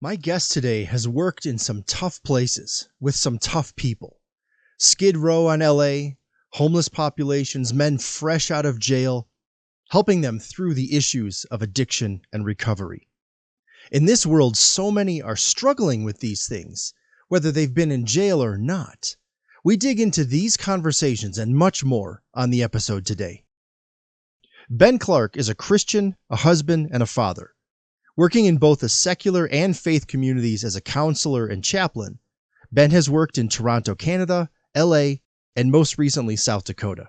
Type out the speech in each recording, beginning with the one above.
My guest today has worked in some tough places with some tough people. Skid Row on LA, homeless populations, men fresh out of jail, helping them through the issues of addiction and recovery. In this world, so many are struggling with these things, whether they've been in jail or not. We dig into these conversations and much more on the episode today. Ben Clark is a Christian, a husband, and a father. Working in both the secular and faith communities as a counselor and chaplain, Ben has worked in Toronto, Canada, LA, and most recently South Dakota.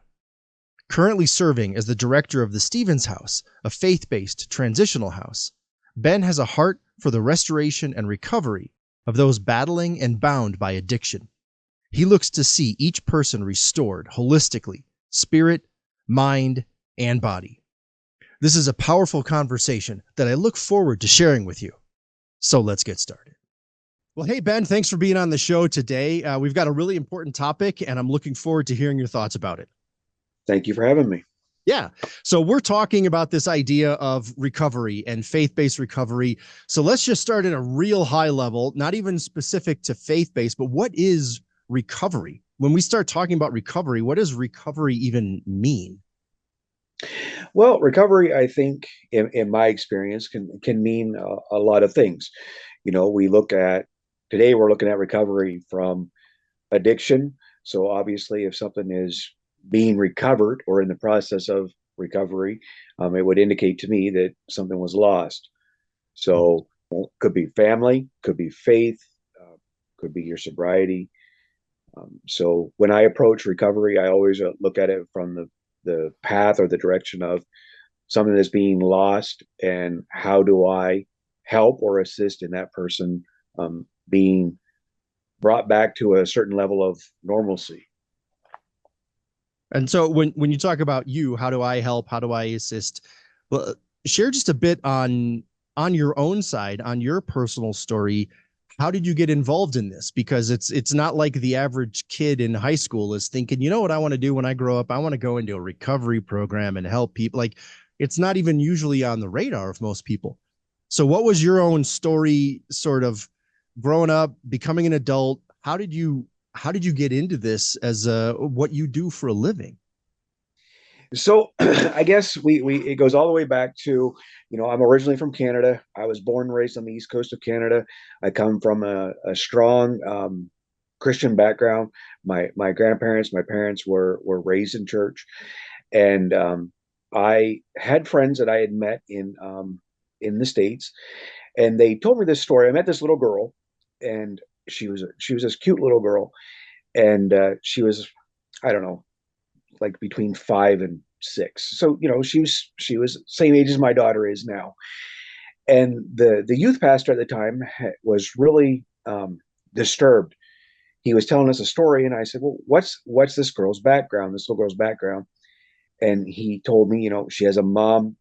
Currently serving as the director of the Stevens House, a Faith Based Transitional House, Ben has a heart for the restoration and recovery of those battling and bound by addiction. He looks to see each person restored holistically, spirit, mind, and body. This is a powerful conversation that I look forward to sharing with you. So let's get started. Well, hey, Ben, thanks for being on the show today. We've got a really important topic, and I'm looking forward to hearing your thoughts about it. Thank you for having me. Yeah. So we're talking about this idea of recovery and faith-based recovery. So let's just start at a real high level, not even specific to faith-based, but what is recovery? When we start talking about recovery, what does recovery even mean? Well, recovery, I think, in my experience, can mean a lot of things. We look at today, we're looking at recovery from addiction. So obviously, if something is being recovered or in the process of recovery, it would indicate to me that something was lost. So could be family, could be faith, could be your sobriety. So when I approach recovery, I always look at it from the path or the direction of something that's being lost, and how do I help or assist in that person being brought back to a certain level of normalcy. And so when you talk about you, how do I help? How do I assist? Well, share just a bit on your own side, on your personal story. How did you get involved in this? Because it's not like the average kid in high school is thinking, you know what I want to do when I grow up? I want to go into a recovery program and help people. Like, it's not even usually on the radar of most people. So what was your own story, sort of growing up, becoming an adult? How did you get into this as what you do for a living? So I guess we it goes all the way back to, I'm originally from Canada. I was born and raised on the east coast of Canada. I come from a strong Christian background. My grandparents, my parents were raised in church, and I had friends that I had met in the States, and they told me this story. I met this little girl, and she was this cute little girl, and she was, I don't know, like between 5 and 6. So she was same age as my daughter is now. And the youth pastor at the time was really disturbed. He was telling us a story, and I said, "Well, what's this girl's background? This little girl's background?" And he told me, she has a mom.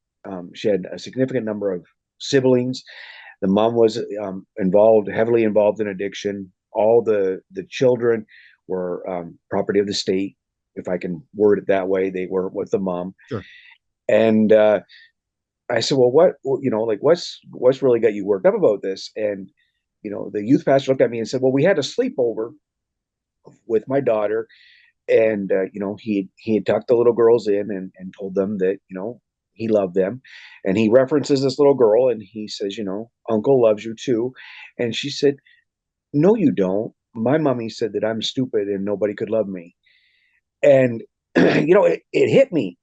She had a significant number of siblings. The mom was heavily involved in addiction. All the children were property of the state, if I can word it that way. They were with the mom. Sure. And I said, "Well, like what's really got you worked up about this?" And the youth pastor looked at me and said, "Well, we had a sleepover with my daughter, and he had tucked the little girls in and told them that he loved them, and he references this little girl, and he says, Uncle loves you too." And she said, "No, you don't. My mommy said that I'm stupid and nobody could love me." And it hit me.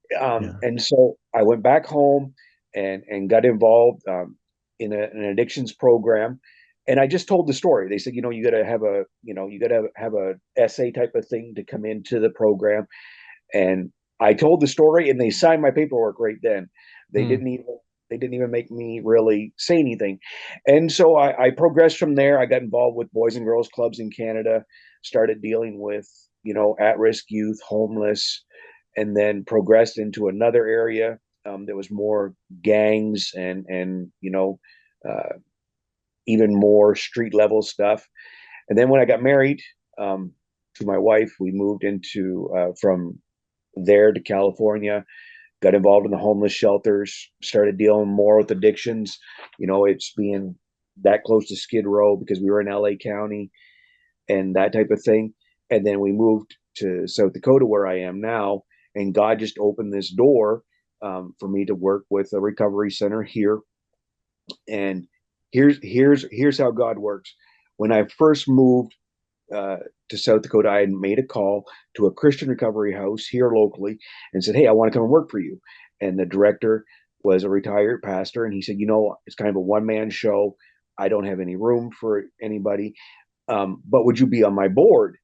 Yeah. And so I went back home and got involved in an addictions program. And I just told the story. They said, you got to have have a essay type of thing to come into the program. And I told the story, and they signed my paperwork right then. They Mm. didn't even they didn't even make me really say anything. And so I progressed from there. I got involved with boys and girls clubs in Canada, started dealing with at-risk youth, homeless, and then progressed into another area that was more gangs and uh, even more street level stuff. And then when I got married to my wife, we moved into from there to California, got involved in the homeless shelters, started dealing more with addictions. It's being that close to Skid Row because we were in LA County and that type of thing. And then we moved to South Dakota, where I am now, and God just opened this door for me to work with a recovery center here. And here's how God works. When I first moved uh, to South Dakota, I had made a call to a Christian recovery house here locally and said, "Hey, I want to come and work for you." And the director was a retired pastor, and he said, "It's kind of a one man show. I don't have any room for anybody. But would you be on my board?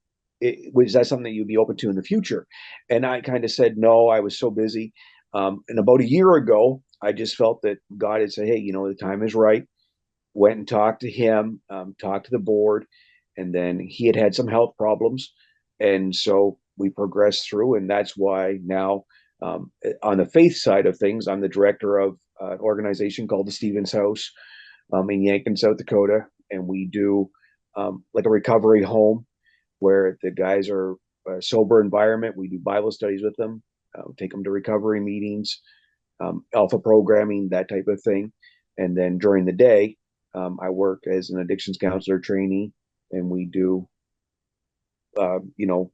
Was that something that you'd be open to in the future?" And I kind of said no. I was so busy. And about a year ago, I just felt that God had said, "Hey, the time is right." Went and talked to him, talked to the board, and then he had had some health problems, and so we progressed through, and that's why now, on the faith side of things, I'm the director of an organization called the Stevens House in Yankton, South Dakota, and we do like a recovery home where the guys are a sober environment. We do Bible studies with them, take them to recovery meetings, alpha programming, that type of thing. And then during the day, I work as an addictions counselor trainee, and we do,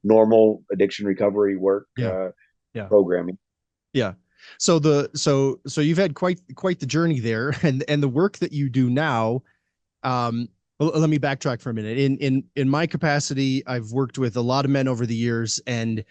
normal addiction recovery work, Yeah. Yeah. programming. Yeah. So you've had quite the journey there, and the work that you do now. Well, let me backtrack for a minute. In my capacity, I've worked with a lot of men over the years and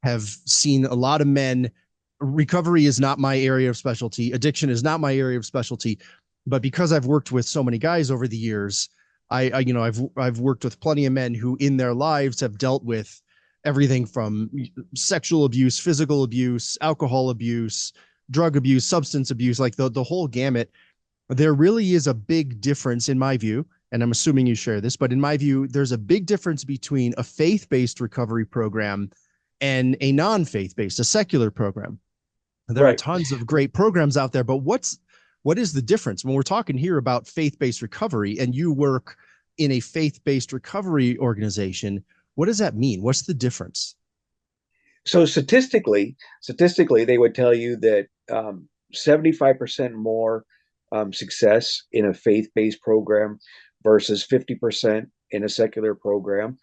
have seen a lot of men. Recovery is not my area of specialty. Addiction is not my area of specialty. But because I've worked with so many guys over the years, I've worked with plenty of men who in their lives have dealt with everything from sexual abuse, physical abuse, alcohol abuse, drug abuse, substance abuse, like the whole gamut. There really is a big difference in my view, and I'm assuming you share this, but in my view, there's a big difference between a faith-based recovery program and a non-faith-based, a secular program. There are Right. tons of great programs out there, but what is the difference when we're talking here about faith-based recovery and you work in a faith-based recovery organization? What does that mean? What's the difference? So statistically, they would tell you that 75% more success in a faith-based program versus 50% in a secular program.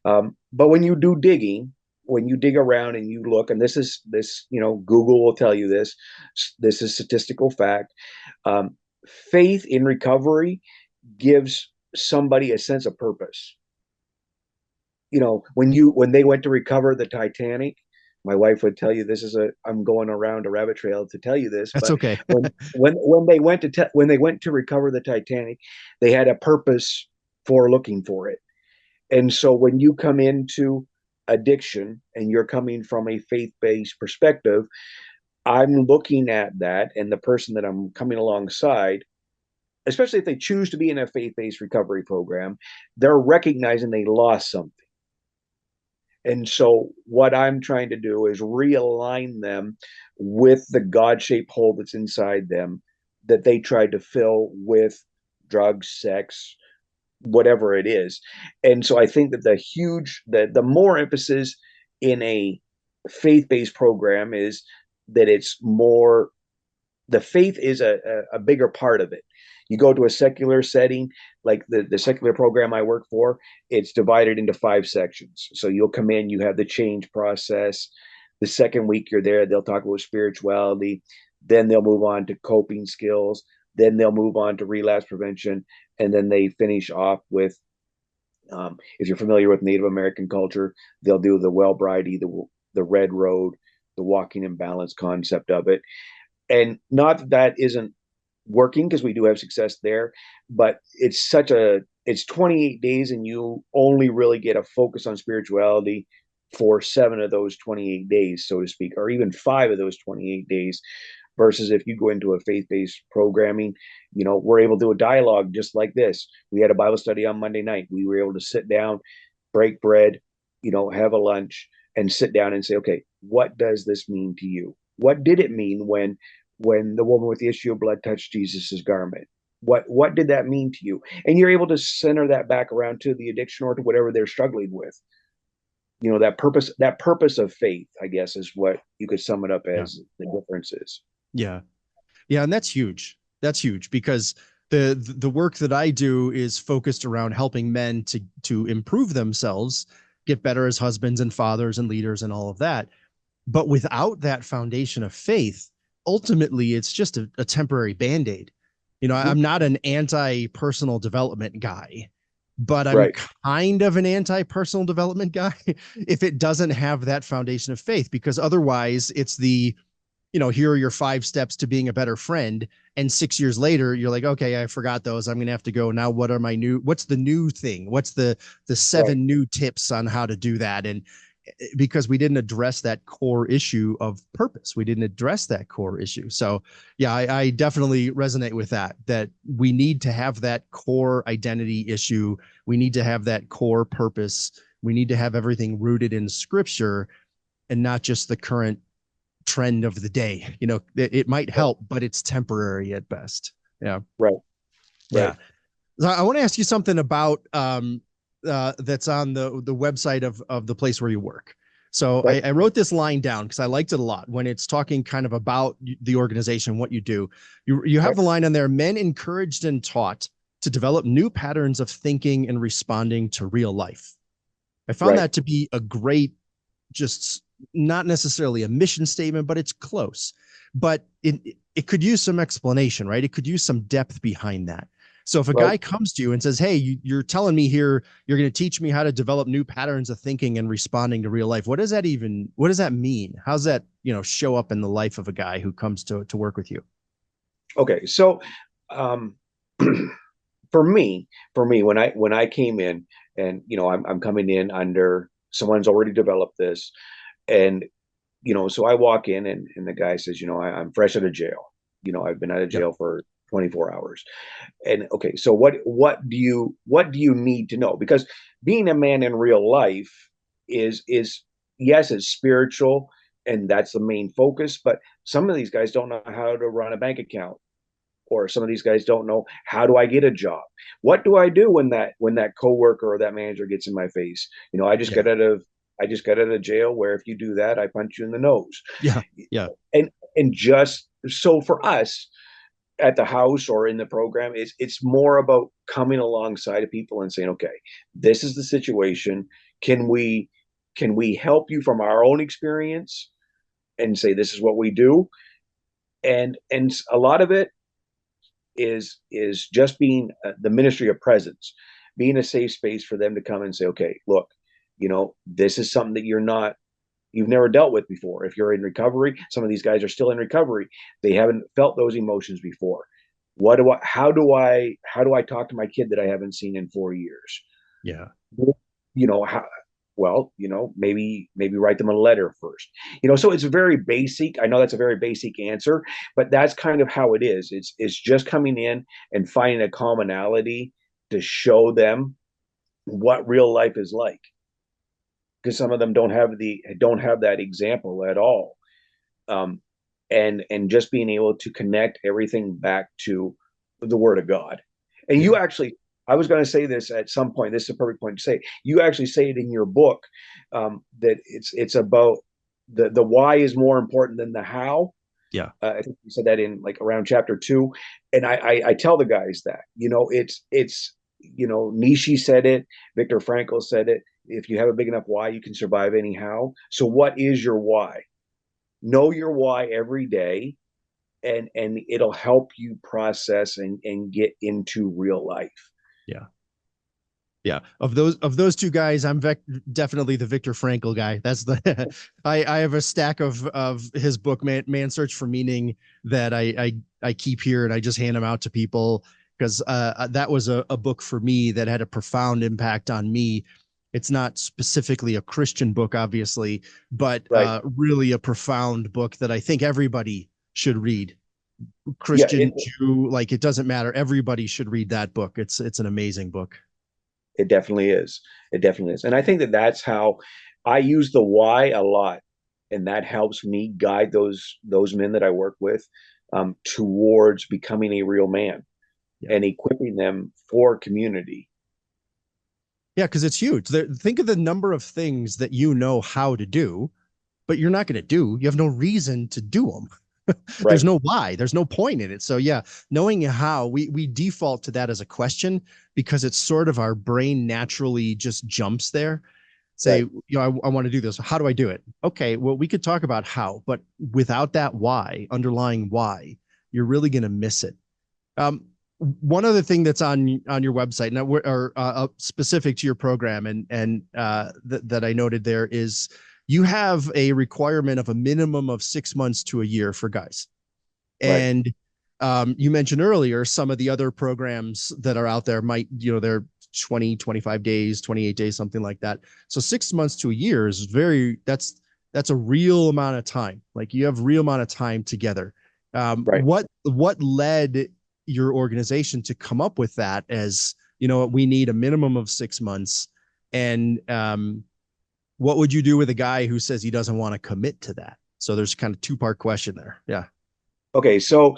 But when you do digging, when you dig around and you look, and Google will tell you this. This is statistical fact. Um, Faith in recovery gives somebody a sense of purpose. When they went to recover the Titanic, my wife would tell you this is I'm going around a rabbit trail to tell you this, That's but okay. when they went to when they went to recover the Titanic, they had a purpose for looking for it. And so when you come into addiction and you're coming from a faith-based perspective, I'm looking at that, and the person that I'm coming alongside, especially if they choose to be in a faith-based recovery program, they're recognizing they lost something. And so, what I'm trying to do is realign them with the God shaped hole that's inside them that they tried to fill with drugs, sex, whatever it is. And so, I think that the more emphasis in a faith based program is that it's more, the faith is a bigger part of it. You go to a secular setting, like the secular program I work for, it's divided into 5 sections. So you'll come in, you have the change process. The second week you're there, they'll talk about spirituality. Then they'll move on to coping skills. Then they'll move on to relapse prevention. And then they finish off with, if you're familiar with Native American culture, they'll do the Wellbriety, the Red Road, the walking in balance concept of it. And not that that isn't working, because we do have success there, but it's 28 days and you only really get a focus on spirituality for 7 of those 28 days, so to speak, or even 5 of those 28 days. Versus if you go into a faith-based programming, we're able to do a dialogue just like this. We had a Bible study on Monday night. We were able to sit down, break bread, have a lunch, and sit down and say, okay, what does this mean to you? What did it mean when the woman with the issue of blood touched Jesus's garment? What did that mean to you? And you're able to center that back around to the addiction or to whatever they're struggling with. That purpose of faith, I guess, is what you could sum it up Yeah. as the difference is. Yeah. Yeah. And that's huge. That's huge because The work that I do is focused around helping men to improve themselves, get better as husbands and fathers and leaders and all of that. But without that foundation of faith, ultimately it's just a temporary band-aid. Mhm. I'm not an anti-personal development guy, but I'm Right. kind of an anti-personal development guy if it doesn't have that foundation of faith, because otherwise it's here are your 5 steps to being a better friend. And 6 years later, you're like, okay, I forgot those. I'm going to have to go now. What's the new thing? What's the Right. 7 new tips on how to do that? And because we didn't address that core issue of purpose, we didn't address that core issue. So yeah, I definitely resonate with that we need to have that core identity issue. We need to have that core purpose. We need to have everything rooted in scripture and not just the current trend of the day. It might help, but it's temporary at best. Yeah. Right. Yeah. Right. So I want to ask you something about that's on the website of the place where you work. So Okay. I wrote this line down because I liked it a lot when it's talking kind of about the organization, what you do. You have Okay. the line on there: men encouraged and taught to develop new patterns of thinking and responding to real life. I found Right. that to be a great, just not necessarily a mission statement, but it's close. But it could use some explanation, right? It could use some depth behind that. So if a Right. guy comes to you and says, "Hey, you're telling me here you're going to teach me how to develop new patterns of thinking and responding to real life," what does that mean? How's that show up in the life of a guy who comes to work with you? Okay. So, um, for me, when I came in, and I'm coming in under someone's already developed this, and so I walk in, and the guy says, I'm fresh out of jail. I've been out of Yep. jail for 24 hours. And okay, so what do you need to know? Because being a man in real life is yes, it's spiritual, and that's the main focus, but some of these guys don't know how to run a bank account, or some of these guys don't know, how do I get a job? What do I do when that coworker or that manager gets in my face? I just Yeah. got out of I just got out of jail, where if you do that, I punch you in the nose. Yeah. Yeah. And just so for us at the house or in the program, it's more about coming alongside of people and saying, okay, this is the situation. Can we help you from our own experience and say this is what we do? And a lot of it is just being the ministry of presence, being a safe space for them to come and say, okay, look, this is something that you've never dealt with before. If you're in recovery, some of these guys are still in recovery. They haven't felt those emotions before. How do I talk to my kid that I haven't seen in 4 years? Yeah. How, well, maybe write them a letter first. So it's very basic. I know that's a very basic answer, but that's kind of how it is. It's just coming in and finding a commonality to show them what real life is like, because some of them don't have that example at all. um, and just being able to connect everything back to the Word of God. And Yeah. you actually, I was going to say this at some point. This is a perfect point to say. You actually say it in your book, that it's about the why is more important than the how. Yeah. I think you said that in like around chapter 2, and I tell the guys that it's Nietzsche said it, Viktor Frankl said it. If you have a big enough why, you can survive anyhow. So, what is your why? Know your why every day, and it'll help you process and get into real life. Yeah. Yeah, of those two guys, definitely the Viktor Frankl guy. That's the I have a stack of his book, Man Search for Meaning, that I keep here, and I just hand them out to people because that was a book for me that had a profound impact on me. It's not specifically a Christian book, obviously, but Right. really a profound book that I think everybody should read. Yeah, Christian, Jew, like, it doesn't matter. Everybody should read that book. It's an amazing book. it definitely is. It definitely is. And I think that that's how I use the why a lot, and that helps me guide those men that I work with, towards becoming a real man Yeah. and equipping them for community. Yeah, because it's huge. Think of the number of things that you know how to do, but you're not going to do. You have no reason to do them. There's Right. no why, there's no point in it. So yeah, knowing how, we default to that as a question because it's sort of our brain naturally just jumps there. Say, Right. I want to do this. How do I do it? Okay, well, we could talk about how, but without that why, underlying why, you're really going to miss it. Um, One other thing that's on your website now, or specific to your program, that I noted there is you have a requirement of a minimum of 6 months to a year for guys. Right. And you mentioned earlier some of the other programs that are out there might, they're 20, 25 days, 28 days, something like that. So 6 months to a year is that's a real amount of time. Like you have real amount of time together. Right. What led your organization to come up with that as, we need a minimum of 6 months? And what would you do with a guy who says he doesn't want to commit to that? So there's kind of two-part question there. Yeah. Okay, so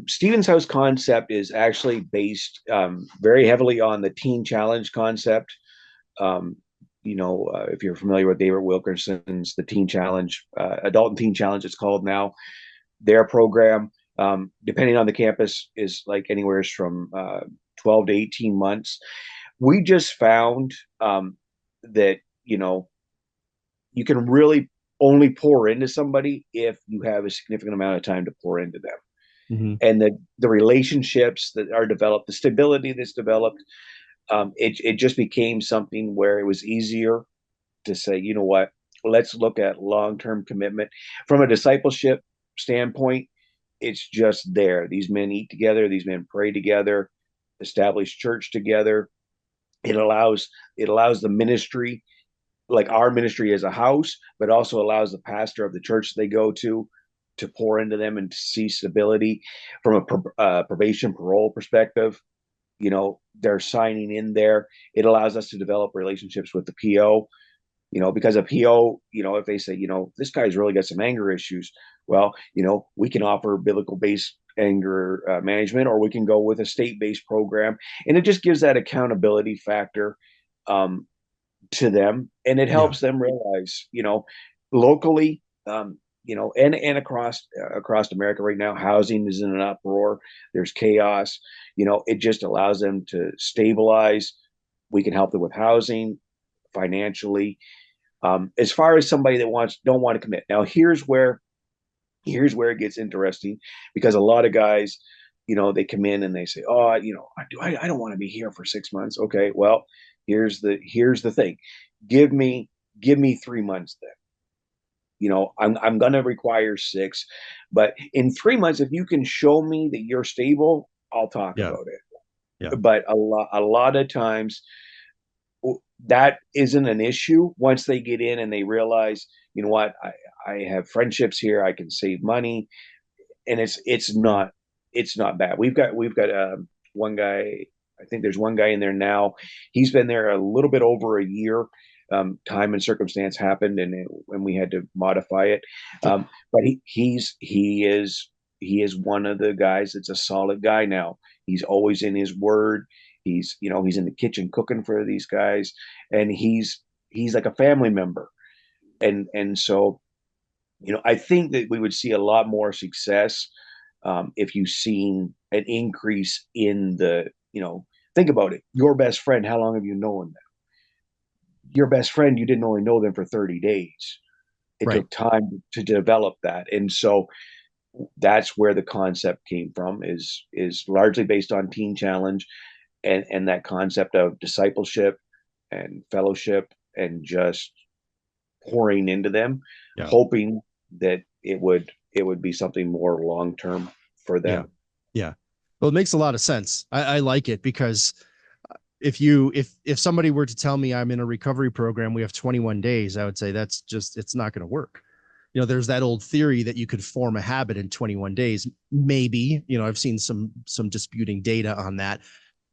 Stevens House concept is actually based very heavily on the Teen Challenge concept. Um, if you're familiar with David Wilkerson's the Teen Challenge, Adult and Teen Challenge, it's called now. Their program, depending on the campus, is like anywhere from 12 to 18 months. We just found that you can really only pour into somebody if you have a significant amount of time to pour into them, Mm-hmm. and the relationships that are developed, the stability that's developed, it just became something where it was easier to say, you know what, let's look at long-term commitment from a discipleship standpoint. It's just there. These men eat together, these men pray together, establish church together. It allows the ministry, like our ministry as a house, but also allows the pastor of the church they go to pour into them and to see stability from a probation parole perspective. They're signing in there. It allows us to develop relationships with the PO. Because a PO, if they say, this guy's really got some anger issues, well, we can offer biblical based anger management, or we can go with a state based program, and it just gives that accountability factor. Um, to them, and it Yeah. helps them realize, locally, and across America right now, housing is in an uproar. There's chaos. It just allows them to stabilize. We can help them with housing, financially. As far as somebody that don't want to commit, now here's where it gets interesting, because a lot of guys, they come in and they say, oh, I don't want to be here for 6 months. Okay, well, here's the thing. Give me 3 months then. I'm gonna require six, but in 3 months, if you can show me that you're stable, I'll talk Yeah. about Yeah. it. But a lot of times that isn't an issue once they get in and they realize, what, I have friendships here, I can save money, and it's not bad. We've got one guy. I think there's one guy in there now. He's been there a little bit over a year. Time and circumstance happened, and we had to modify it. Sure. But he is one of the guys that's a solid guy now. He's always in his word. He's in the kitchen cooking for these guys, and he's like a family member. And so I think that we would see a lot more success if you've seen an increase in think about it. Your best friend, how long have you known them? Your best friend, you didn't only know them for 30 days. It Right. took time to develop that. And so that's where the concept came from, is largely based on Teen Challenge, and that concept of discipleship and fellowship, and just pouring into them, Yeah. hoping that it would be something more long term for Yeah. them. Yeah. Well, it makes a lot of sense. I like it because if somebody were to tell me I'm in a recovery program, we have 21 days, I would say it's not going to work. There's that old theory that you could form a habit in 21 days. Maybe, I've seen some disputing data on that.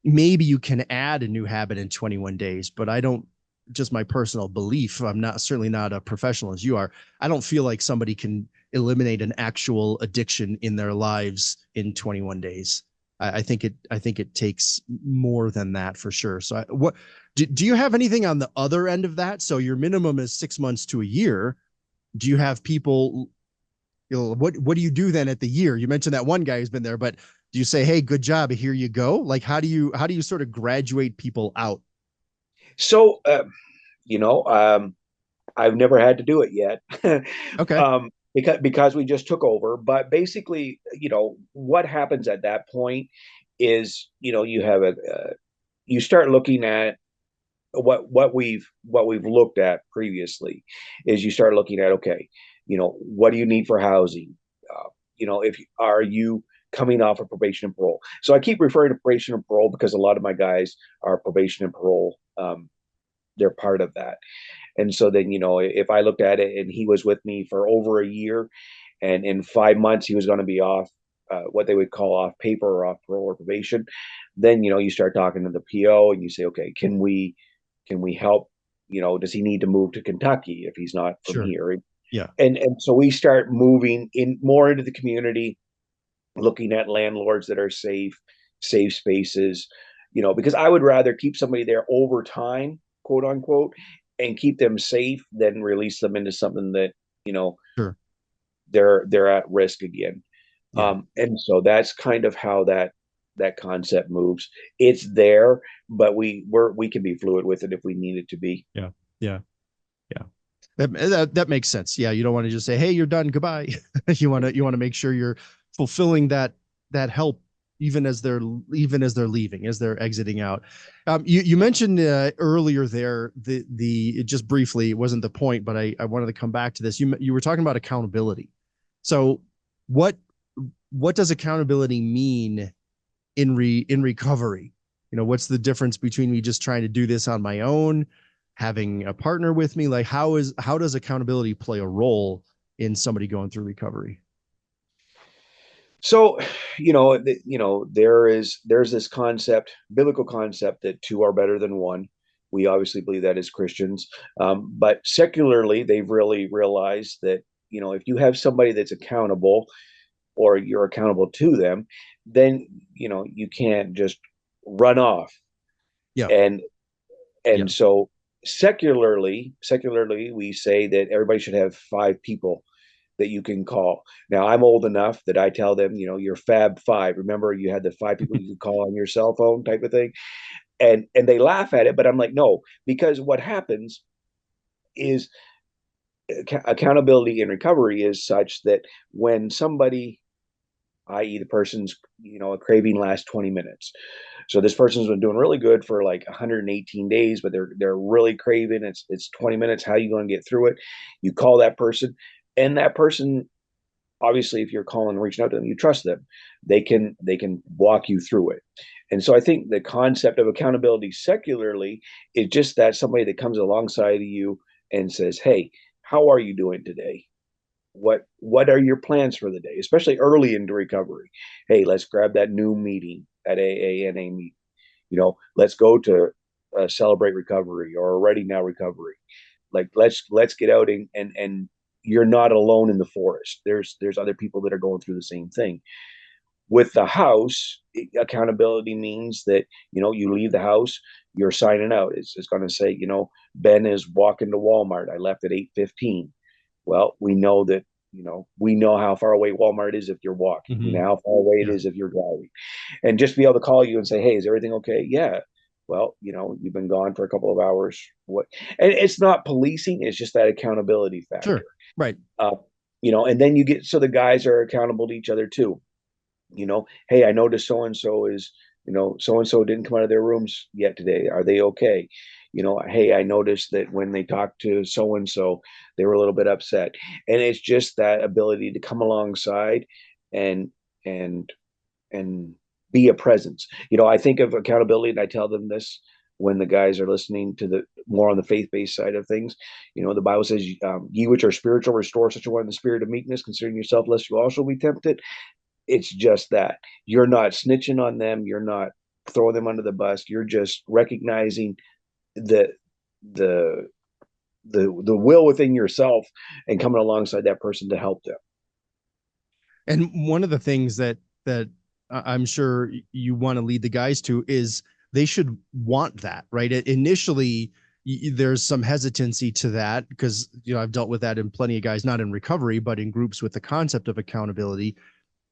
Maybe you can add a new habit in 21 days, but I don't, just my personal belief, I'm not, certainly not a professional as you are. I don't feel like somebody can eliminate an actual addiction in their lives in 21 days. I think it takes more than that for sure. So what do you have anything on the other end of that? So your minimum is 6 months to a year. Do you have people What do you do then at the year? You mentioned that one guy who's been there, but do you say, hey, good job, here you go? Like, how do you sort of graduate people out? So, you know, I've never had to do it yet, Okay. because we just took over. But basically, what happens at that point is, you have you start looking at what we've looked at previously. Is you start looking at, okay, what do you need for housing? If are you coming off of probation and parole? So I keep referring to probation and parole because a lot of my guys are probation and parole. They're part of that. And so then, if I looked at it and he was with me for over a year, and in 5 months he was going to be off, what they would call off paper or off parole or probation, then you start talking to the PO and you say, okay, can we help? Does he need to move to Kentucky if he's not from Sure. here? Yeah. And so we start moving in more into the community, looking at landlords that are safe spaces, because I would rather keep somebody there over time, quote unquote, and keep them safe than release them into something that, you know, Sure. they're at risk again. Yeah. And so that's kind of how that concept moves. It's there, but we can be fluid with it if we need it to be. Yeah. Yeah. Yeah. That makes sense. Yeah. You don't want to just say, hey, you're done. Goodbye. You want to make sure you're fulfilling that help even as they're leaving, as they're exiting out. You mentioned earlier there just briefly, it wasn't the point, but I wanted to come back to this. You were talking about accountability. So what what does accountability mean in recovery? What's the difference between me just trying to do this on my own, having a partner with me? Like, how does accountability play a role in somebody going through recovery? So, there's this concept, biblical concept, that two are better than one. We obviously believe that as Christians, but secularly, they've really realized that if you have somebody that's accountable, or you're accountable to them, then you can't just run off. Yeah. And Yeah. so secularly, we say that everybody should have five people that you can call. Now, I'm old enough that I tell them, your Fab Five. Remember, you had the five people you could call on your cell phone, type of thing, and they laugh at it, but I'm like, no, because what happens is accountability in recovery is such that when somebody, i.e., the person's, a craving lasts 20 minutes. So this person's been doing really good for like 118 days, but they're really craving. It's 20 minutes. How are you going to get through it? You call that person, and that person, obviously, if you're calling and reaching out to them, you trust them. They can walk you through it. And so I think the concept of accountability secularly is just that somebody that comes alongside of you and says, hey, how are you doing today? What are your plans for the day, especially early into recovery? Hey, let's grab that new meeting, that AANA meeting. Let's go to Celebrate Recovery or Ready Now Recovery. Like, let's get out, and you're not alone in the forest. There's other people that are going through the same thing. With the house, accountability means that you leave the house, you're signing out. It's going to say, Ben is walking to Walmart. I left at 8:15. Well, we know that, we know how far away Walmart is if you're walking. We know Hmm. how far away it Yeah. is if you're driving. And just be able to call you and say, hey, is everything okay? Yeah. Well, you've been gone for a couple of hours. What? And it's not policing, it's just that accountability factor. Sure. Right. uh, and then you get, so the guys are accountable to each other too. Hey, I noticed so and so is, so and so didn't come out of their rooms yet today. Are they okay? Hey, I noticed that when they talked to so and so, they were a little bit upset. And it's just that ability to come alongside and and and be a presence. I think of accountability, and I tell them this when the guys are listening to the more on the faith-based side of things. The Bible says, ye which are spiritual, restore such a one in the spirit of meekness, considering yourself, lest you also be tempted. It's just that you're not snitching on them, you're not throwing them under the bus, you're just recognizing the the the will within yourself and coming alongside that person to help them. And one of the things that I'm sure you want to lead the guys to is they should want that, right? Initially, there's some hesitancy to that because, I've dealt with that in plenty of guys, not in recovery, but in groups with the concept of accountability.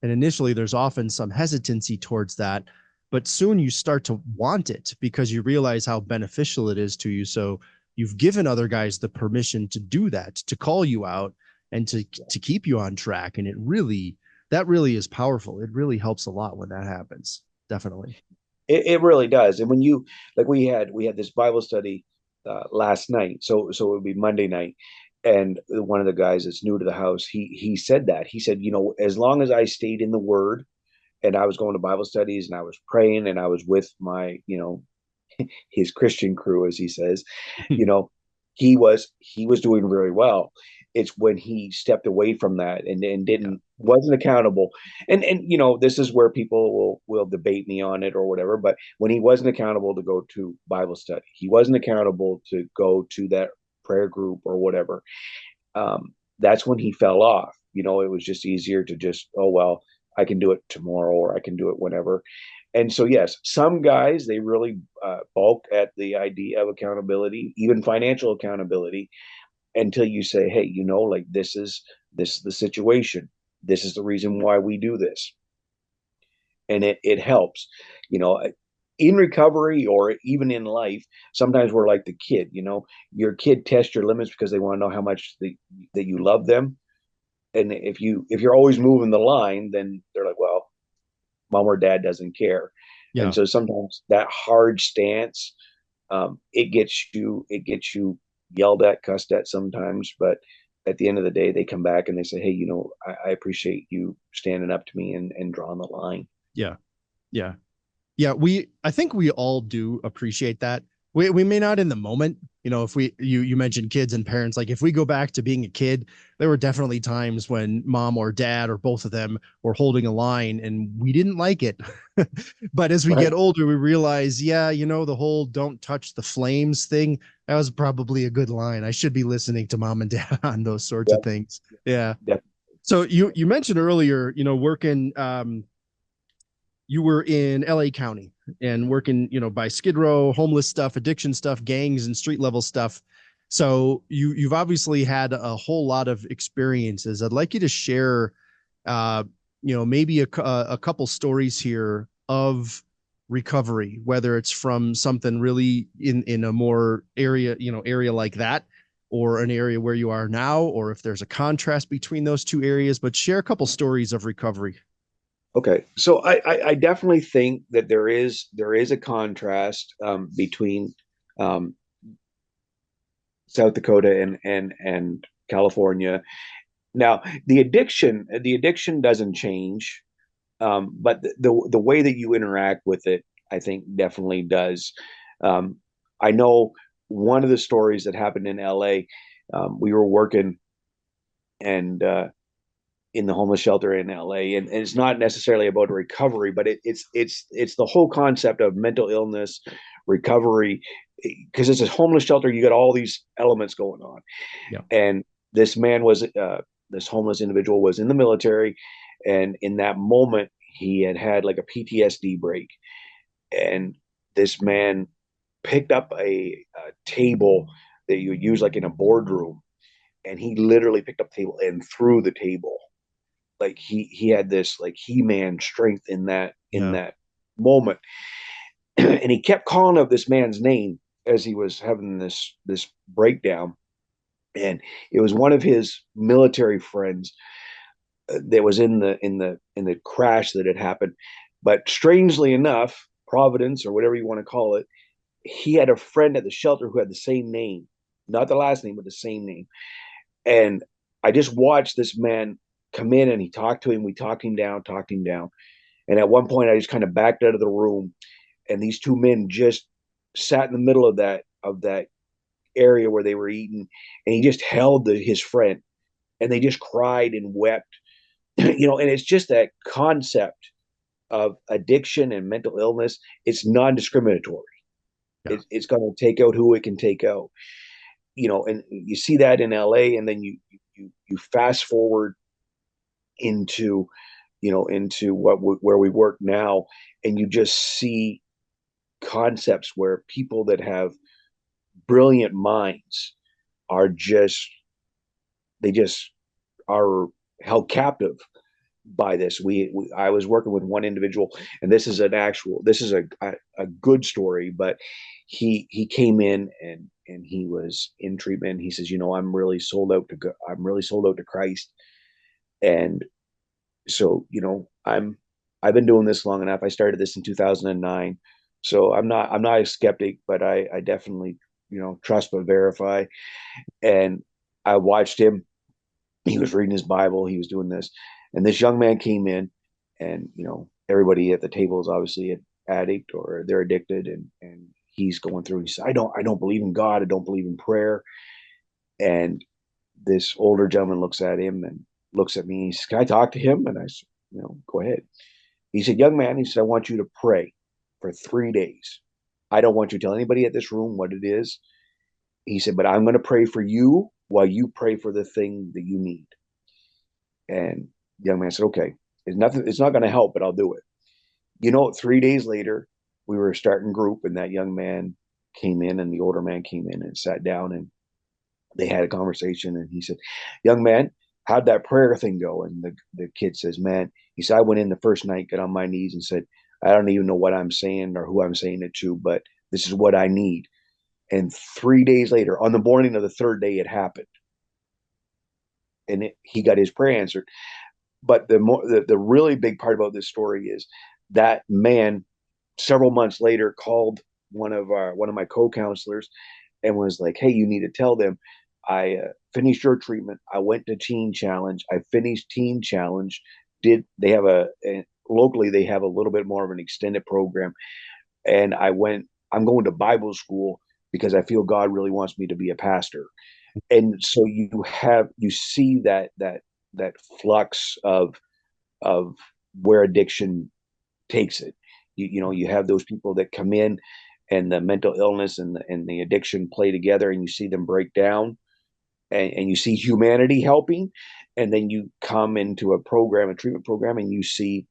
And initially, there's often some hesitancy towards that, but soon you start to want it because you realize how beneficial it is to you. So you've given other guys the permission to do that, to call you out and to keep you on track. And that really is powerful. It really helps a lot when that happens. Definitely. It really does. And when you like, we had this Bible study last night, so it would be Monday night, and one of the guys that's new to the house, he said that he said, as long as I stayed in the Word and I was going to Bible studies and I was praying and I was with my, his Christian crew, as he says, you know, he was doing very well. It's when he stepped away from that and didn't wasn't accountable. And this is where people will debate me on it or whatever. But when he wasn't accountable to go to Bible study, he wasn't accountable to go to that prayer group or whatever. That's when he fell off. It was just easier to just, oh well, I can do it tomorrow or I can do it whenever. And so, yes, some guys, they really balk at the idea of accountability, even financial accountability, until you say, hey, like this is the situation. This is the reason why we do this. And it helps, you know, in recovery or even in life. Sometimes we're like the kid, your kid tests your limits because they want to know how much that you love them. And if you're always moving the line, then they're like, well, mom or dad doesn't care. And Yeah. so sometimes that hard stance, it gets you yelled at, cussed at sometimes, but at the end of the day, they come back and they say, hey, I appreciate you standing up to me and drawing the line. Yeah. Yeah. Yeah, I think we all do appreciate that. We may not in the moment, if you mentioned kids and parents, like if we go back to being a kid, there were definitely times when mom or dad or both of them were holding a line and we didn't like it. But as we get Right. older, we realize, yeah, the whole don't touch the flames thing, that was probably a good line. I should be listening to mom and dad on those sorts of Yep. things. Yeah. Yep. So you mentioned earlier, working you were in LA County and working, by Skid Row, homeless stuff, addiction stuff, gangs and street level stuff. So you've obviously had a whole lot of experiences. I'd like you to share, maybe a couple stories here of recovery, whether it's from something really in a more area like that, or an area where you are now, or if there's a contrast between those two areas. But share a couple stories of recovery. Okay, so I definitely think that there is a contrast between um, South Dakota and California. Now, the addiction doesn't change, but the way that you interact with it, I think, definitely does. I know one of the stories that happened in LA. We were working and in the homeless shelter in LA, and it's not necessarily about recovery, but it's the whole concept of mental illness recovery, because it's a homeless shelter. You got all these elements going on, Yeah. and this man was this homeless individual was in the military, and in that moment he had like a PTSD break, and this man picked up a table that you would use like in a boardroom, and he literally picked up the table and threw the table. Like he had this like he-man strength in that in Yeah. that moment. And he kept calling out this man's name as he was having this breakdown, and it was one of his military friends that was in the crash that had happened. But strangely enough, Providence or whatever you want to call it, he had a friend at the shelter who had the same name, not the last name, but the same name. And I just watched this man come in, and he talked to him. We talked him down. And at one point, I just kind of backed out of the room, and these two men just sat in the middle of that area where they were eating, and he just held his friend, and they just cried and wept. And it's just that concept of addiction and mental illness. It's non-discriminatory. Yeah. It's going to take out who it can take out. And you see that in LA, and then you fast forward into into where we work now, and you just see concepts where people that have brilliant minds are just, they just are held captive by this. I was working with one individual, and this is a good story, but he came in and he was in treatment. He says, I'm really sold out to Christ. And so, I've been doing this long enough. I started this in 2009. So I'm not a skeptic, but I definitely, trust but verify. And I watched him. He was reading his Bible, he was doing this. And this young man came in, and everybody at the table is obviously an addict or they're addicted, and he's going through, he said, I don't believe in God, I don't believe in prayer. And this older gentleman looks at him and looks at me. He says, can I talk to him? And I said, go ahead. He said, young man, he said, I want you to pray for 3 days. I don't want you to tell anybody at this room what it is. He said, but I'm going to pray for you while you pray for the thing that you need. And the young man said, okay, it's not going to help, but I'll do it. 3 days later, we were starting group, and that young man came in, and the older man came in and sat down, and they had a conversation. And he said, young man, how'd that prayer thing go? And the kid says, man, he said, I went in the first night, got on my knees and said, I don't even know what I'm saying or who I'm saying it to, but this is what I need. And 3 days later, on the morning of the third day, it happened. And he got his prayer answered. But the really big part about this story is that man several months later called one of my co-counselors and was like, hey, you need to tell them I finished your treatment. I went to Teen Challenge. I finished Teen Challenge. They have locally, they have a little bit more of an extended program. And I'm going to Bible school because I feel God really wants me to be a pastor. And so you see that flux of where addiction takes it. You have those people that come in, and the mental illness and the addiction play together, and you see them break down, and you see humanity helping. And then you come into a treatment program, and you see,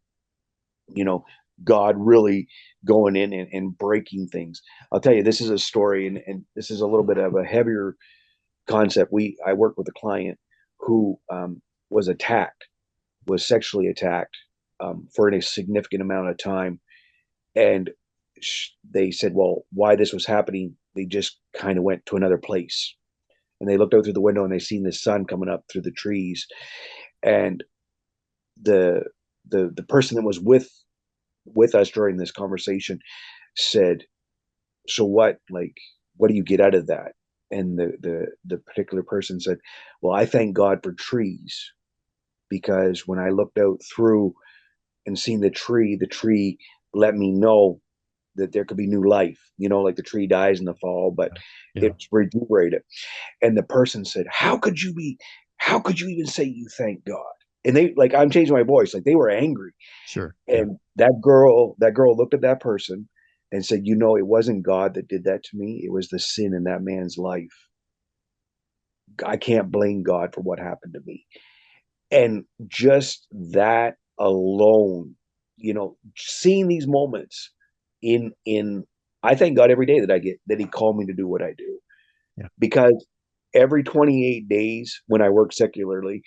God really going in and breaking things. I'll tell you, this is a story, and this is a little bit of a heavier concept. I worked with a client who was sexually attacked for a significant amount of time. And they said, well, why this was happening, they just kind of went to another place. And they looked out through the window, and they seen the sun coming up through the trees. And the person that was with us during this conversation said, so what do you get out of that? And the particular person said, well, I thank God for trees, because when I looked out through and seen the tree let me know that there could be new life. Like the tree dies in the fall, but Yeah. it's rejuvenated. And the person said, how could you even say you thank God? And they, like, I'm changing my voice, like they were angry. Sure. And that girl looked at that person and said, it wasn't God that did that to me. It was the sin in that man's life. I can't blame God for what happened to me. And just that alone, seeing these moments in I thank God every day that he called me to do what I do. Yeah. Because every 28 days when I work secularly,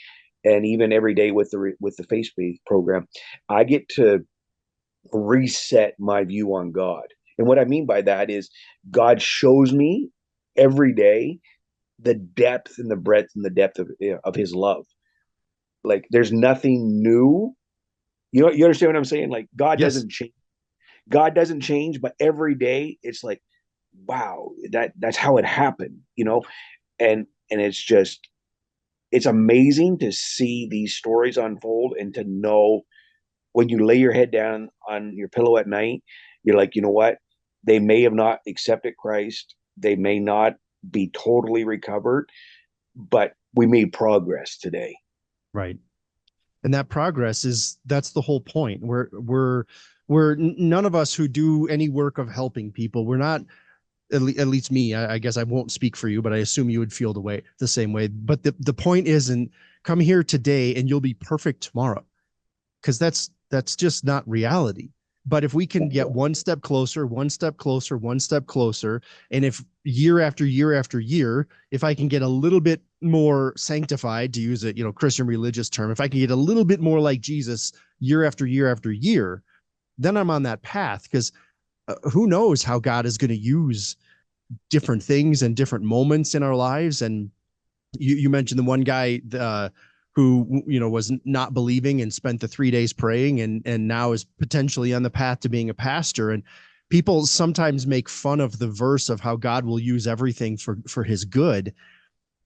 and even every day with the Faith Based program, I get to reset my view on God. And what I mean by that is God shows me every day the depth and the breadth and the depth of his love. Like there's nothing new. You understand what I'm saying? Like God Yes. doesn't change. God doesn't change, but every day it's like, wow, that's how it happened, and it's amazing to see these stories unfold, and to know when you lay your head down on your pillow at night, you're like, you know what? They may have not accepted Christ. They may not be totally recovered, but we made progress today. Right. And that progress that's the whole point. We're none of us who do any work of helping people. We're not, at least me, I guess I won't speak for you, but I assume you would feel the same way. But the point isn't come here today and you'll be perfect tomorrow, because that's just not reality. But if we can get one step closer, one step closer, one step closer, and if year after year after year, if I can get a little bit more sanctified, to use a Christian religious term, if I can get a little bit more like Jesus year after year after year, then I'm on that path. Because who knows how God is going to use different things and different moments in our lives. And you mentioned the one guy who was not believing and spent the 3 days praying, and now is potentially on the path to being a pastor. And people sometimes make fun of the verse of how God will use everything for his good.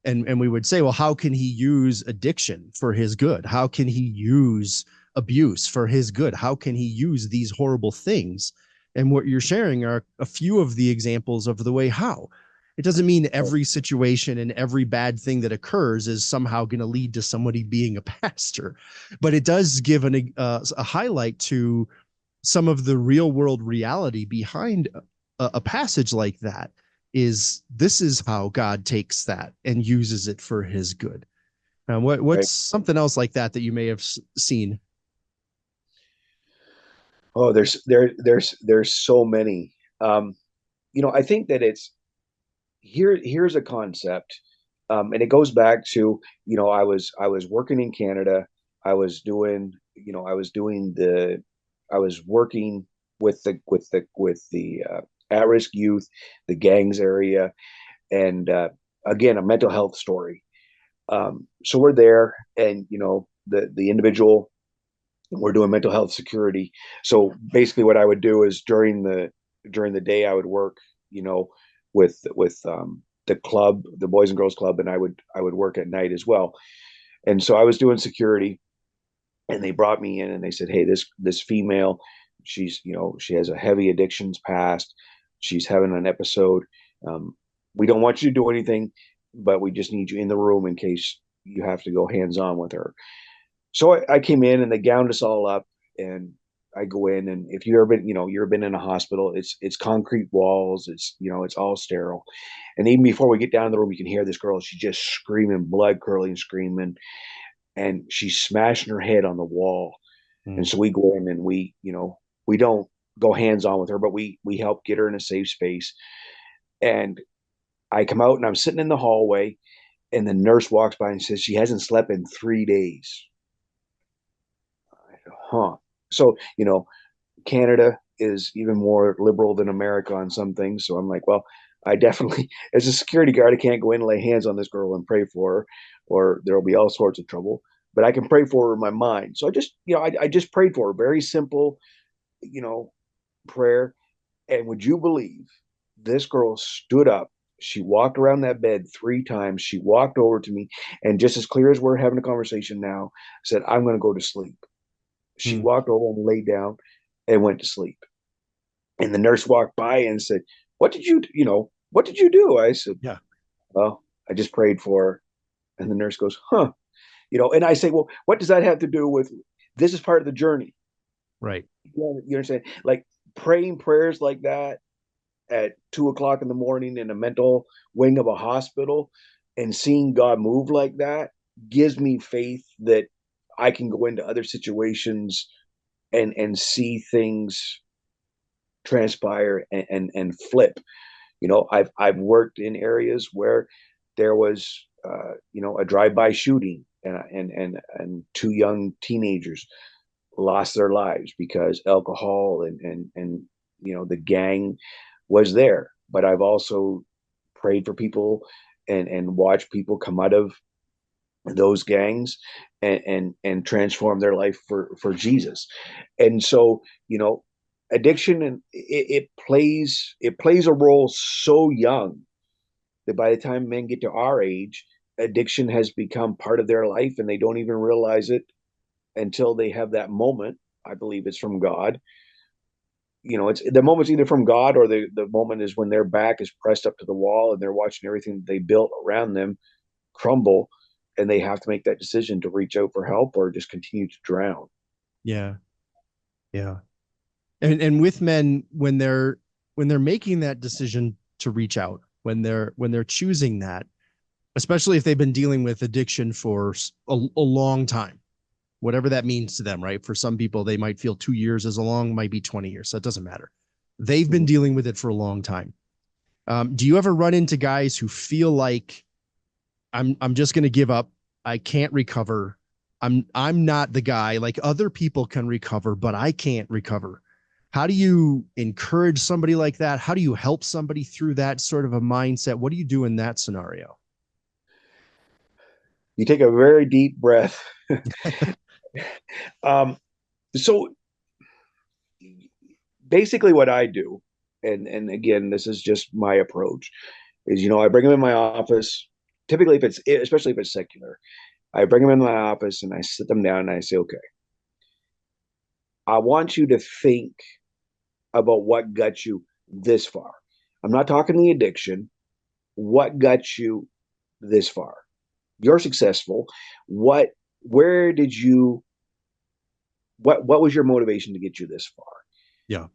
And we would say, well, how can he use addiction for his good? How can he use abuse for his good? How can he use these horrible things? And what you're sharing are a few of the examples of the way how. It doesn't mean every situation and every bad thing that occurs is somehow going to lead to somebody being a pastor, but it does give a highlight to some of the real world reality behind a passage like that. This is how God takes that and uses it for his good. What's Right. something else like that you may have seen? Oh, there's so many. Um, I think that here's a concept, and it goes back to, I was working in Canada. I was doing, I was working with the at-risk youth, the gangs area, and again, a mental health story. So we're there, and the individual, we're doing mental health security. So basically, what I would do is during the day, I would work, you know, with the club, the Boys and Girls Club, and I would work at night as well. And so I was doing security, and they brought me in, and they said, "Hey, this female, she has a heavy addictions past. She's having an episode. Um, we don't want you to do anything, but we just need you in the room in case you have to go hands on with her." So I came in, and they gowned us all up, and I go in, and if you've ever been in a hospital, it's concrete walls, it's all sterile. And even before we get down in the room, you can hear this girl, she's just screaming, blood curdling screaming, and she's smashing her head on the wall. And Mm. so we go in, and we don't go hands on with her, but we help get her in a safe space. And I come out, and I'm sitting in the hallway, and the nurse walks by and says she hasn't slept in 3 days. Huh. So, Canada is even more liberal than America on some things. So I'm like, well, I definitely, as a security guard, I can't go in and lay hands on this girl and pray for her, or there'll be all sorts of trouble. But I can pray for her in my mind. So I just prayed for her. Very simple, you know, prayer. And would you believe this girl stood up? She walked around that bed 3 times. She walked over to me, and just as clear as we're having a conversation now, said, "I'm going to go to sleep." She Mm. walked over and laid down and went to sleep. And the nurse walked by and said, what did you do?" I said, Yeah. "Well, I just prayed for her." And the nurse goes, "Huh." And I say, "Well, what does that have to do with this is part of the journey?" Right. You understand? Like praying prayers like that at 2 o'clock in the morning in a mental wing of a hospital and seeing God move like that gives me faith that I can go into other situations and see things transpire and flip. I've worked in areas where there was a drive-by shooting, and two young teenagers lost their lives because alcohol and the gang was there. But I've also prayed for people and watched people come out of those gangs and transform their life for Jesus. And so, addiction, and it plays a role so young that by the time men get to our age, addiction has become part of their life, and they don't even realize it until they have that moment. I believe it's from God. It's the moment's either from God, or the moment is when their back is pressed up to the wall and they're watching everything that they built around them crumble, and they have to make that decision to reach out for help or just continue to drown. Yeah. Yeah. And with men, when they're making that decision to reach out, when they're choosing that, especially if they've been dealing with addiction for a long time, whatever that means to them, right? For some people, they might feel 2 years as long, might be 20 years. So it doesn't matter. They've been dealing with it for a long time. Do you ever run into guys who feel like I'm just going to give up? I can't recover. I'm not the guy. Like other people can recover, but I can't recover. How do you encourage somebody like that? How do you help somebody through that sort of a mindset? What do you do in that scenario? You take a very deep breath. um, so basically, what I do, and again, this is just my approach, is I bring them in my office. Typically, especially if it's secular, I bring them in my office and I sit them down and I say, okay, I want you to think about what got you this far. I'm not talking the addiction. What got you this far? You're successful. Where did you, what was your motivation to get you this far? Yeah.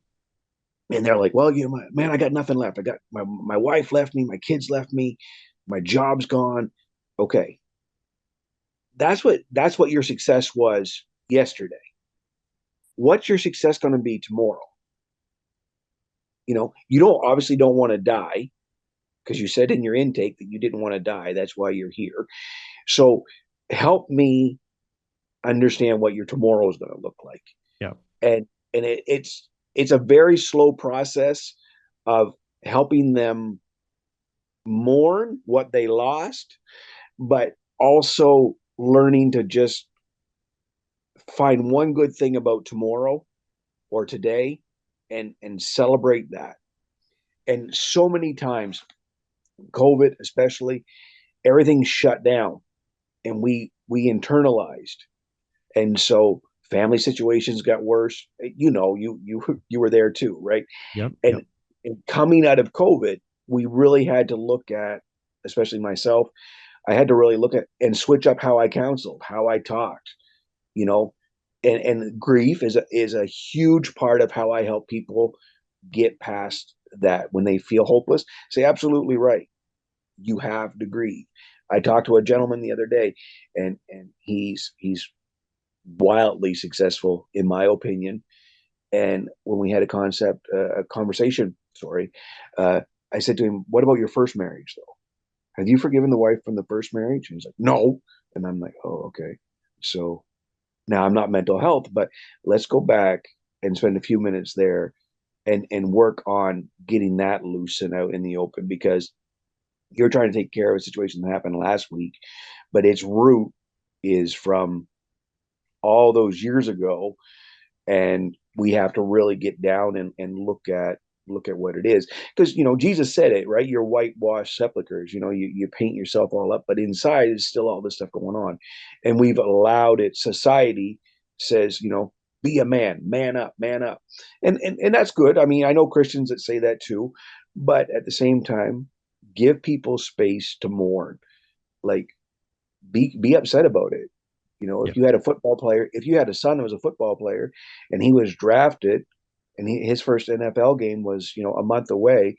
And they're like, well, man, I got nothing left. I got my wife left me, my kids left me, my job's gone. Okay. That's what your success was yesterday. What's your success going to be tomorrow? You don't want to die because you said in your intake that you didn't want to die. That's why you're here. So help me understand what your tomorrow is going to look like. Yeah. And it's a very slow process of helping them mourn what they lost, but also learning to just find one good thing about tomorrow or today and celebrate that. And so many times, COVID especially, everything shut down and we internalized. And so family situations got worse. You were there too, right? Yep. And, Yep. and coming out of COVID, we really had to look at, especially myself, I had to really look at and switch up how I counseled, how I talked, you know, and grief is a huge part of how I help people get past that when they feel hopeless. Say absolutely right. You have to grieve. I talked to a gentleman the other day, and he's wildly successful in my opinion. And when we had a conversation, sorry, uh, I said to him, "What about your first marriage, though? Have you forgiven the wife from the first marriage?" And he's like, "No." And I'm like, "Oh, okay." So now I'm not mental health, but let's go back and spend a few minutes there and work on getting that loosened out in the open, because you're trying to take care of a situation that happened last week, but its root is from all those years ago, and we have to really get down and look at what it is, because Jesus said it right. You're whitewashed sepulchers. You paint yourself all up, but inside is still all this stuff going on, and we've allowed it. Society says, be a man up, man up, and that's good. I mean, I know Christians that say that too, but at the same time, give people space to mourn. Like, be upset about it. Yeah. If you had a football player, if you had a son that was a football player and he was drafted, and his first NFL game was, a month away,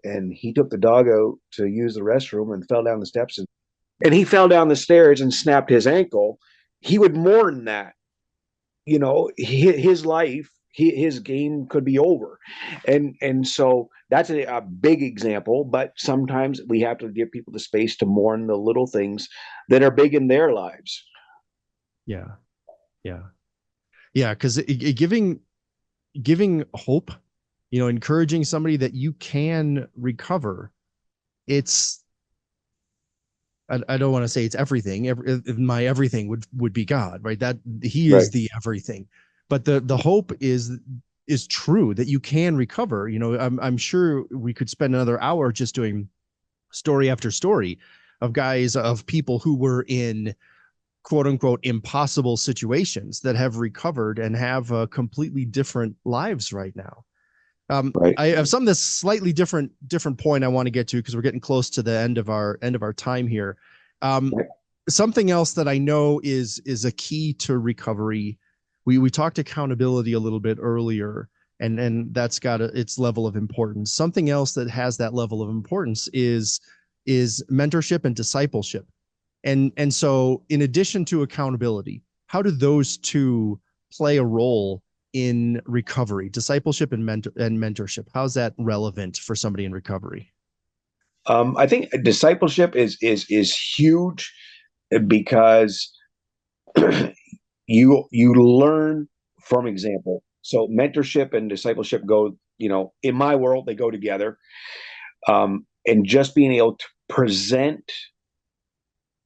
and he took the dog out to use the restroom and fell down the steps, and he fell down the stairs and snapped his ankle, he would mourn that. His life, his game could be over. And so that's a big example, but sometimes we have to give people the space to mourn the little things that are big in their lives. Yeah. Yeah. Yeah. Cause giving hope, encouraging somebody that you can recover. It's, I don't want to say it's everything. My everything would be God, right? That he Right. is the everything, but the hope is true that you can recover. I'm sure we could spend another hour just doing story after story of people who were in quote unquote impossible situations that have recovered and have completely different lives right now. Right. I have something that's slightly different point I want to get to because we're getting close to the end of our time here. Um, Right. Something else that I know is a key to recovery. We talked accountability a little bit earlier, and that's got its level of importance. Something else that has that level of importance is mentorship and discipleship. And so in addition to accountability, how do those two play a role in recovery, discipleship and mentorship? How's that relevant for somebody in recovery? I think discipleship is huge because you learn from example. So mentorship and discipleship go, in my world, they go together. And just being able to present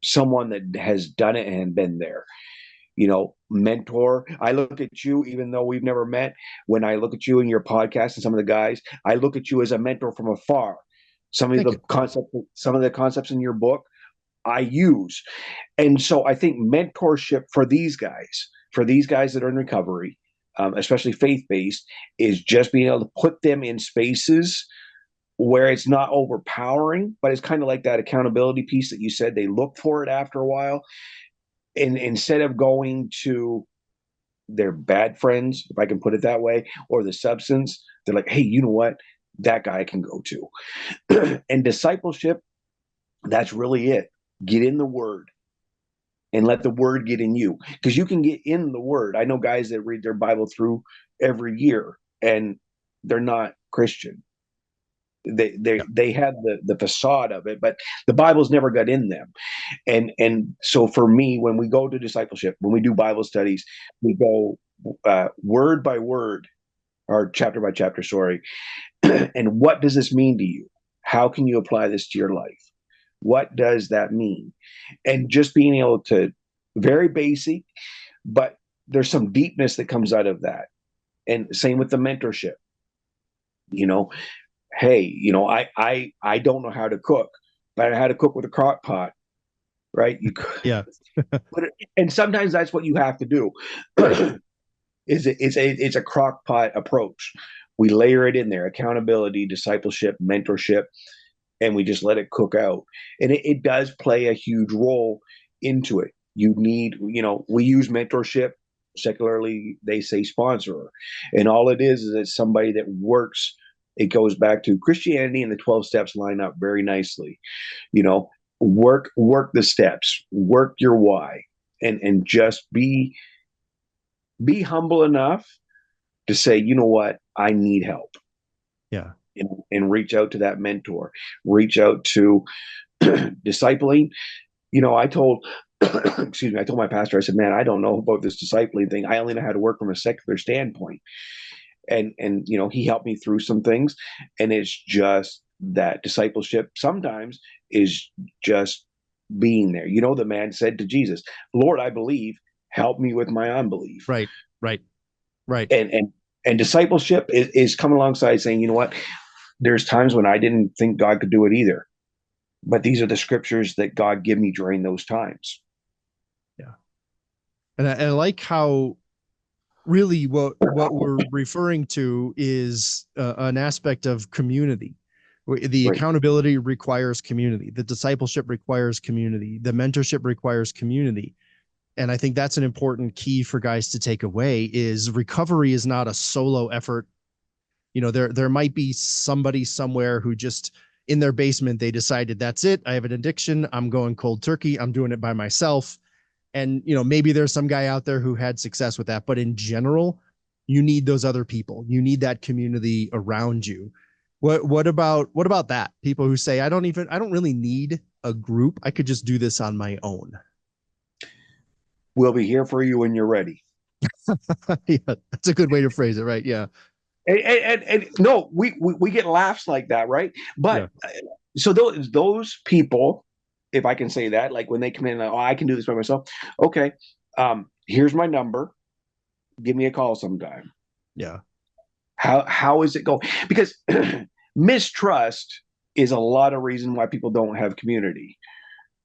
someone that has done it and been there, mentor. I look at you, even though we've never met, when I look at you in your podcast and some of the guys, I look at you as a mentor from afar. Thank you. Some of the concepts in your book I use. And so I think mentorship for these guys that are in recovery, especially faith based, is just being able to put them in spaces where it's not overpowering, but it's kind of like that accountability piece that you said. They look for it after a while. And instead of going to their bad friends, if I can put it that way, or the substance, they're like, hey, you know what? That guy I can go to. And discipleship, that's really it. Get in the word and let the word get in you, because you can get in the word. I know guys that read their Bible through every year and they're not Christian. They have the facade of it, but the Bible's never got in them. And so for me, when we go to discipleship, when we do Bible studies, we go word by word, or chapter by chapter, sorry. And what does this mean to you? How can you apply this to your life? What does that mean? And just being able to, very basic, but there's some deepness that comes out of that. And same with the mentorship. Hey, I don't know how to cook, but I know how to cook with a crock pot, right? Yeah. And sometimes that's what you have to do. It's a crock pot approach. We layer it in there: accountability, discipleship, mentorship, and we just let it cook out. And it does play a huge role into it. You need, we use mentorship. Secularly, they say sponsor. And all it is it's somebody that works. It goes back to Christianity, and the 12 steps line up very nicely. Work the steps, work your why, and just be humble enough to say, you know what, I need help. Yeah. And reach out to that mentor, reach out to discipling. I told excuse me, I told my pastor, I said, man, I don't know about this discipling thing. I only know how to work from a secular standpoint. And he helped me through some things. And it's just that discipleship sometimes is just being there. The man said to Jesus, Lord, I believe, help me with my unbelief. Right. And discipleship is coming alongside saying, you know what, there's times when I didn't think God could do it either, but these are the scriptures that God give me during those times. Yeah. And I like how really what we're referring to is an aspect of community. The Right. accountability requires community. The discipleship requires community. The mentorship requires community. And I think that's an important key for guys to take away is recovery is not a solo effort. There might be somebody somewhere who just in their basement, they decided that's it. I have an addiction. I'm going cold turkey. I'm doing it by myself. And, maybe there's some guy out there who had success with that. But in general, you need those other people. You need that community around you. What about that? People who say, I don't really need a group. I could just do this on my own. We'll be here for you when you're ready. Yeah, that's a good way to phrase it, right? Yeah. And no, we get laughs like that, right? Yeah. But so those people, if I can say that, like when they come in, like, oh, I can do this by myself. Okay, here's my number. Give me a call sometime. Yeah. How is it going? Because mistrust is a lot of reason why people don't have community,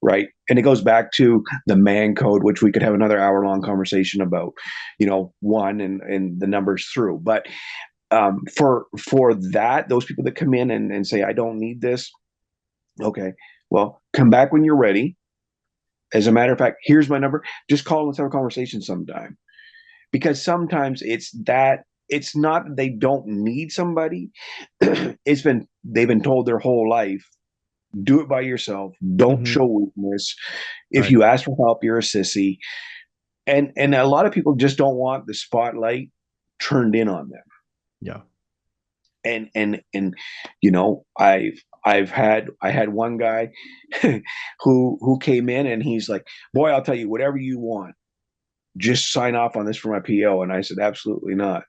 right? And it goes back to the man code, which we could have another hour-long conversation about, one and the numbers through. But for that, those people that come in and say, I don't need this. Okay, well, come back when you're ready. As a matter of fact, here's my number. Just call and let's have a conversation sometime. Because sometimes it's not that they don't need somebody. They've been told their whole life, do it by yourself. Don't Mm-hmm. show weakness. If Right. you ask for help, you're a sissy. and a lot of people just don't want the spotlight turned in on them. Yeah. And you know, I had one guy who came in and he's like, boy, I'll tell you whatever you want, just sign off on this for my PO. And I said, absolutely not.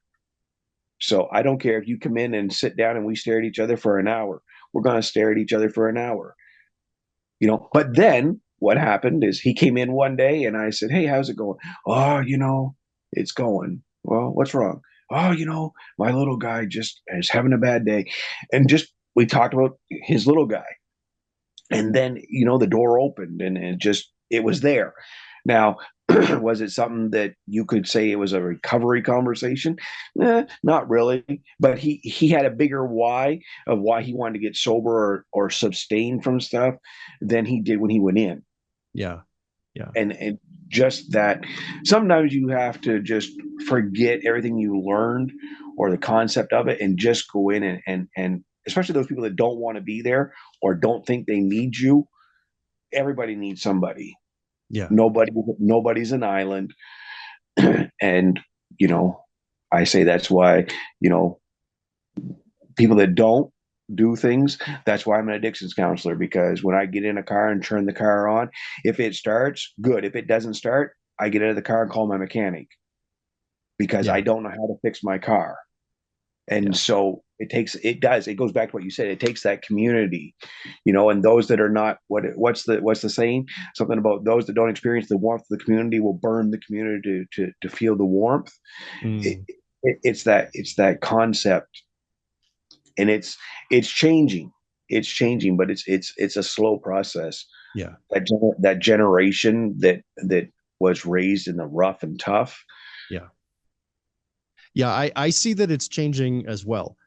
So I don't care if you come in and sit down and we stare at each other for an hour. We're going to stare at each other for an hour, you know. But then what happened is he came in one day and I said, hey, how's it going? Oh, you know, it's going. Well, what's wrong? Oh, you know, my little guy just is having a bad day. And just we talked about his little guy. And then, you know, the door opened and just it was there. Now, was it something that you could say it was a recovery conversation? Not really. But he had a bigger why of why he wanted to get sober or sustain from stuff than he did when he went in. Yeah. Yeah. And just that sometimes you have to just forget everything you learned or the concept of it and just go in and especially those people that don't want to be there or don't think they need you. Everybody needs somebody. Yeah. Nobody's an island. And you know, I say that's why, you know, people that don't do things, that's why I'm an addictions counselor, because when I get in a car and turn the car on, if it starts, good. If it doesn't start, I get out of the car and call my mechanic because I Yeah. don't know how to fix my car. And Yeah. so it goes back to what you said. It takes that community, you know, and those that are not, what's the saying? Something about those that don't experience the warmth of the community will burn the community to feel the warmth. It, Mm. it's that concept, and it's changing. It's changing, but it's a slow process. Yeah. That generation that was raised in the rough and tough. Yeah. Yeah. I see that it's changing as well.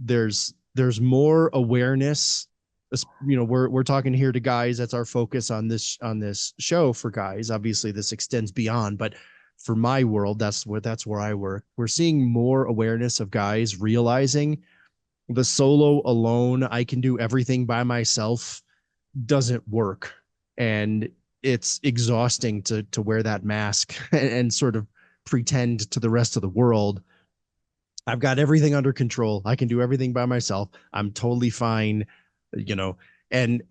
There's more awareness. You know, we're talking here to guys. That's our focus on this show for guys. Obviously, this extends beyond, but for my world, that's where I work. We're seeing more awareness of guys realizing the solo alone, I can do everything by myself, doesn't work, and it's exhausting to wear that mask and sort of pretend to the rest of the world I've got everything under control. I can do everything by myself. I'm totally fine, you know. And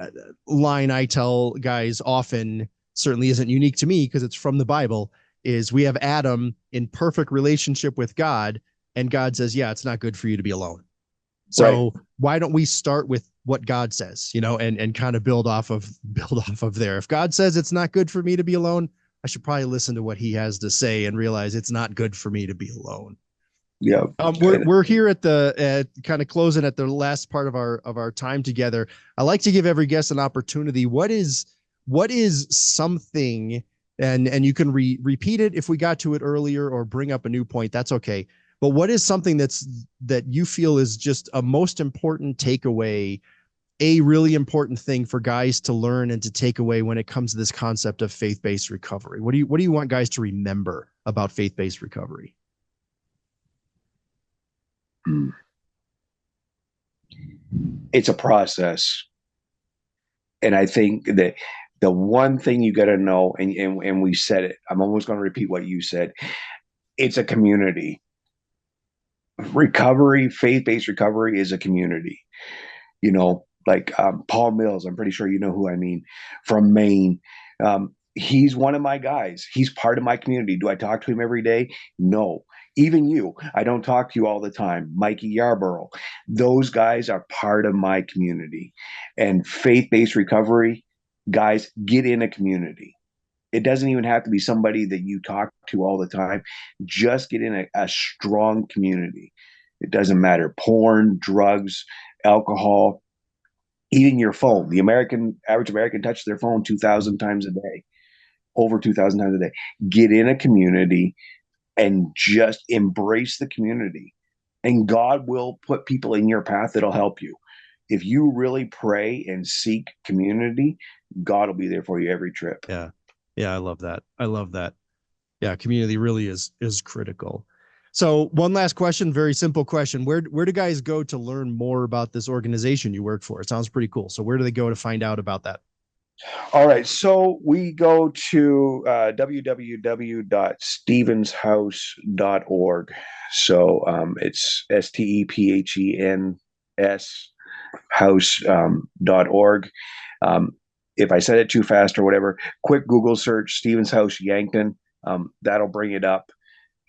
line I tell guys often certainly isn't unique to me because it's from the Bible is we have Adam in perfect relationship with God and God says, "Yeah, it's not good for you to be alone." Right. So, why don't we start with what God says, you know, and kind of build off of there. If God says it's not good for me to be alone, I should probably listen to what he has to say and realize it's not good for me to be alone. Yeah. And We're here at the kind of closing at the last part of our time together. I like to give every guest an opportunity. What is something, and you can repeat it if we got to it earlier or bring up a new point. That's okay. But what is something that you feel is just a most important takeaway, a really important thing for guys to learn and to take away when it comes to this concept of faith-based recovery? What do you want guys to remember about faith-based recovery? it's a process. And I think that the one thing you got to know, and we said it, I'm almost going to repeat what you said. It's a community. Recovery, faith-based recovery is a community. You know, like Paul Mills, I'm pretty sure you know who I mean, from Maine. He's one of my guys. He's part of my community. Do I talk to him every day? No. Even you, I don't talk to you all the time. Mikey Yarborough, those guys are part of my community. And faith-based recovery, guys, get in a community. It doesn't even have to be somebody that you talk to all the time. Just get in a strong community. It doesn't matter. Porn, drugs, alcohol, even your phone. The average American touches their phone 2,000 times a day, over 2,000 times a day. Get in a community and just embrace the community. And God will put people in your path that'll help you. If you really pray and seek community, God will be there for you every trip. Yeah. Yeah, I love that. I love that. Yeah, community really is critical. So one last question, very simple question. Where do guys go to learn more about this organization you work for? It sounds pretty cool. So where do they go to find out about that? All right, so we go to www.stevenshouse.org. So it's STEPHENS house.org. If I said it too fast or whatever, quick Google search Stevens House Yankton. That'll bring it up,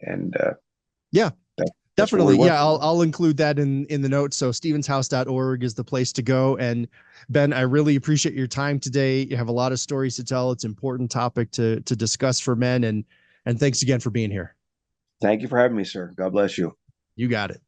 and Yeah, that's where we definitely. went. Yeah, I'll include that in the notes. So stevenshouse.org is the place to go. And Ben, I really appreciate your time today. You have a lot of stories to tell. It's an important topic to discuss for men, and thanks again for being here. Thank you for having me, sir. God bless you. You got it.